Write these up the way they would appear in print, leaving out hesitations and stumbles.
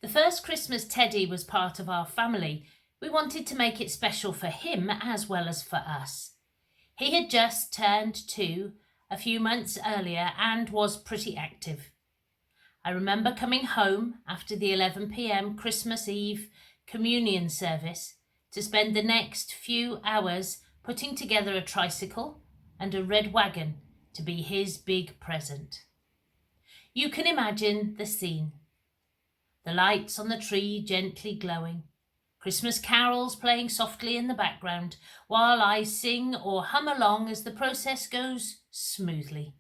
The first Christmas Teddy was part of our family. We wanted to make it special for him as well as for us. He had just turned 2 a few months earlier and was pretty active. I remember coming home after the 11 p.m. Christmas Eve communion service to spend the next few hours putting together a tricycle and a red wagon to be his big present. You can imagine the scene. The lights on the tree gently glowing, Christmas carols playing softly in the background, while I sing or hum along as the process goes smoothly.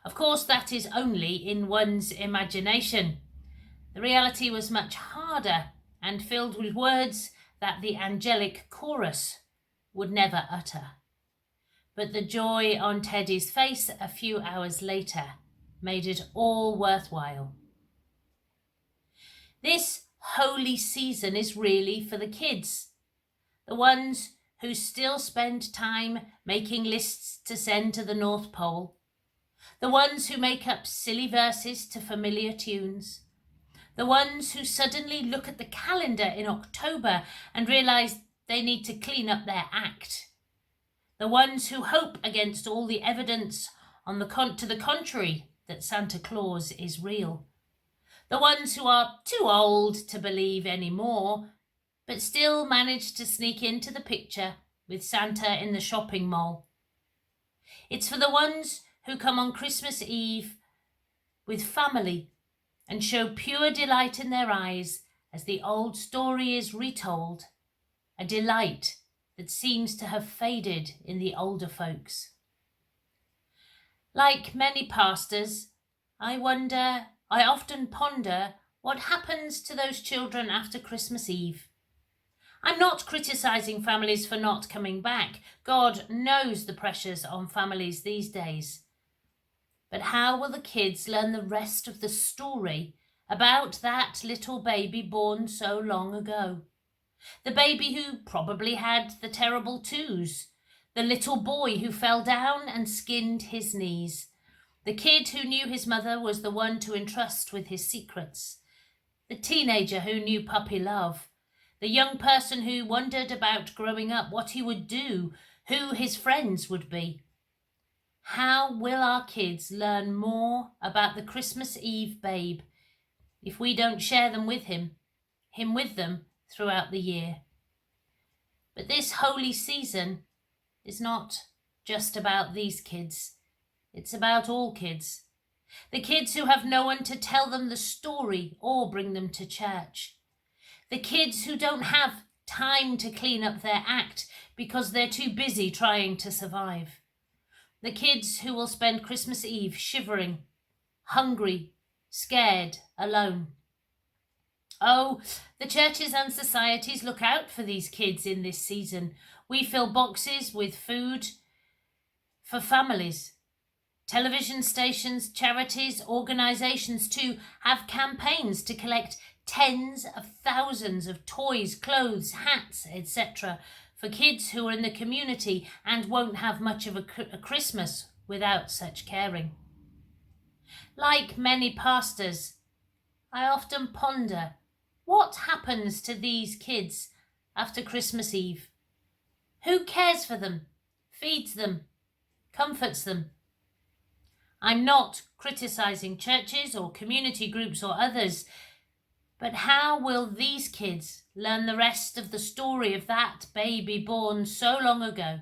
Of course, that is only in one's imagination. The reality was much harder and filled with words that the angelic chorus would never utter. But the joy on Teddy's face a few hours later made it all worthwhile. This holy season is really for the kids, the ones who still spend time making lists to send to the North Pole, the ones who make up silly verses to familiar tunes, the ones who suddenly look at the calendar in October and realise they need to clean up their act, the ones who hope against all the evidence to the contrary that Santa Claus is real, the ones who are too old to believe anymore, but still manage to sneak into the picture with Santa in the shopping mall. It's for the ones who come on Christmas Eve with family and show pure delight in their eyes as the old story is retold, a delight that seems to have faded in the older folks. Like many pastors, I often ponder what happens to those children after Christmas Eve. I'm not criticising families for not coming back. God knows the pressures on families these days. But how will the kids learn the rest of the story about that little baby born so long ago? The baby who probably had the terrible twos, the little boy who fell down and skinned his knees, the kid who knew his mother was the one to entrust with his secrets, the teenager who knew puppy love, the young person who wondered about growing up, what he would do, who his friends would be. How will our kids learn more about the Christmas Eve babe if we don't share them with him with them throughout the year? But this holy season is not just about these kids. It's about all kids. The kids who have no one to tell them the story or bring them to church. The kids who don't have time to clean up their act because they're too busy trying to survive. The kids who will spend Christmas Eve shivering, hungry, scared, alone. Oh, the churches and societies look out for these kids in this season. We fill boxes with food for families. Television stations, charities, organisations too have campaigns to collect tens of thousands of toys, clothes, hats, etc. for kids who are in the community and won't have much of a Christmas without such caring. Like many pastors, I often ponder what happens to these kids after Christmas Eve. Who cares for them, feeds them, comforts them? I'm not criticising churches or community groups or others, but how will these kids learn the rest of the story of that baby born so long ago?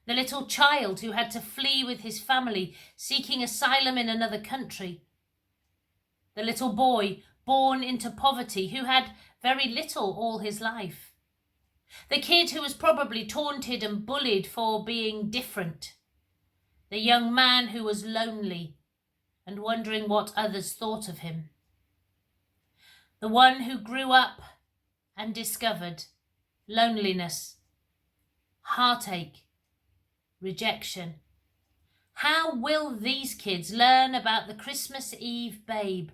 The little child who had to flee with his family, seeking asylum in another country. The little boy born into poverty who had very little all his life. The kid who was probably taunted and bullied for being different. The young man who was lonely and wondering what others thought of him. The one who grew up and discovered loneliness, heartache, rejection. How will these kids learn about the Christmas Eve babe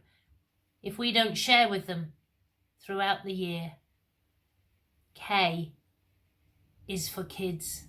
if we don't share with them throughout the year? K is for kids.